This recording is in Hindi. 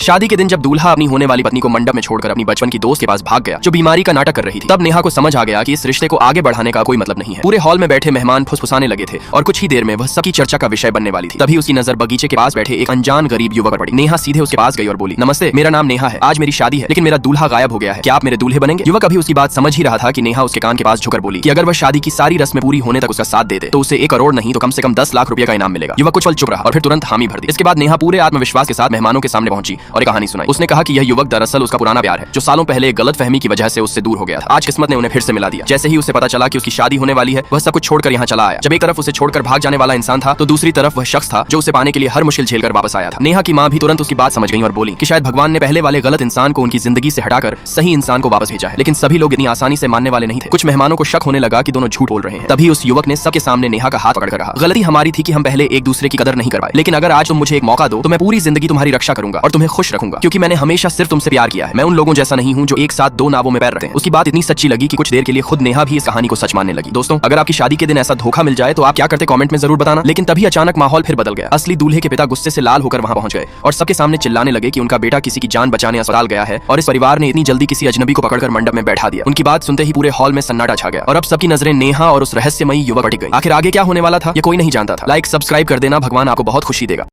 शादी के दिन जब दूल्हा अपनी होने वाली पत्नी को मंडप में छोड़कर अपनी बचपन की दोस्त के पास भाग गया जो बीमारी का नाटक कर रही थी, तब नेहा को समझ आ गया कि इस रिश्ते को आगे बढ़ाने का कोई मतलब नहीं है। पूरे हॉल में बैठे मेहमान फुसफुसाने लगे थे और कुछ ही देर में वह सबकी चर्चा का विषय बनने वाली थी। तभी उसकी नजर बगीचे के पास बैठे एक अनजान गरीब युवक पर पड़ी। नेहा सीधे उसके पास गई और बोली, नमस्ते, मेरा नाम नेहा है। आज मेरी शादी है लेकिन मेरा दूल्हा गायब हो गया है, क्या आप मेरे दूल्हे बनेंगे? युवक अभी उसकी बात समझ ही रहा था कि नेहा उसके कान के पास झुकर बोली कि अगर वह शादी की सारी रस्में पूरी होने तक उसका साथ दे दे तो उसे 1 करोड़ नहीं तो कम से कम 10 लाख रुपए का इनाम मिलेगा। युवक कुछ पल चुप रहा और फिर तुरंत हामी भर दी। इसके बाद नेहा पूरे आत्मविश्वास के साथ मेहमानों के सामने पहुंची और एक कहानी सुनाई। उसने कहा कि यह युवक दरअसल उसका पुराना प्यार है जो सालों पहले एक गलतफहमी की वजह से उससे दूर हो गया था। आज किस्मत ने उन्हें फिर से मिला दिया। जैसे ही उसे पता चला कि उसकी शादी होने वाली है, वह सब कुछ छोड़कर यहाँ चला आया। जब एक तरफ उसे छोड़कर भाग जाने वाला इंसान था तो दूसरी तरफ वह शख्स था जो उसे पाने के लिए हर मुश्किल झेलकर वापस आया था। नेहा की माँ भी तुरंत उसकी बात समझ गई और बोली कि शायद भगवान ने पहले वाले गलत इंसान को उनकी जिंदगी से हटाकर सही इंसान को वापस भेजा है। लेकिन सभी लोग इतनी आसानी से मानने वाले नहीं थे। कुछ मेहमानों को शक होने लगा कि दोनों झूठ बोल रहे हैं। तभी उस युवक ने सबके सामने नेहा का हाथ पकड़कर कहा, गलती हमारी थी कि हम पहले एक दूसरे की कदर नहीं कर पाए, लेकिन अगर आज तुम मुझे एक मौका दो तो मैं पूरी जिंदगी तुम्हारी रक्षा करूंगा और तुम्हें खुश रखूंगा, क्योंकि मैंने हमेशा सिर्फ तुमसे प्यार किया है। मैं उन लोगों जैसा नहीं हूँ जो एक साथ 2 नावों में पैर रखते हैं। उसकी बात इतनी सच्ची लगी कि कुछ देर के लिए खुद नेहा भी इस कहानी को सच मानने लगी। दोस्तों, अगर आपकी शादी के दिन ऐसा धोखा मिल जाए तो आप क्या करते, कमेंट में जरूर बताना। लेकिन तभी अचानक माहौल फिर बदल गया। असली दूल्हे के पिता गुस्से से लाल होकर वहां पहुंच गए और सबके सामने चिल्लाने लगे कि उनका बेटा किसी की जान बचाने अस्पताल गया है और इस परिवार ने इतनी जल्दी किसी अजनबी को पकड़कर मंडप में बैठा दिया। उनकी बात सुनते ही पूरे हॉल में सन्नाटा छा गया और अब सबकी नजरें नेहा और उस रहस्यमयी युवक पर टिक गई। आखिर आगे क्या होने वाला था ये कोई नहीं जानता था। लाइक सब्सक्राइब कर देना, भगवान आपको बहुत खुशी देगा।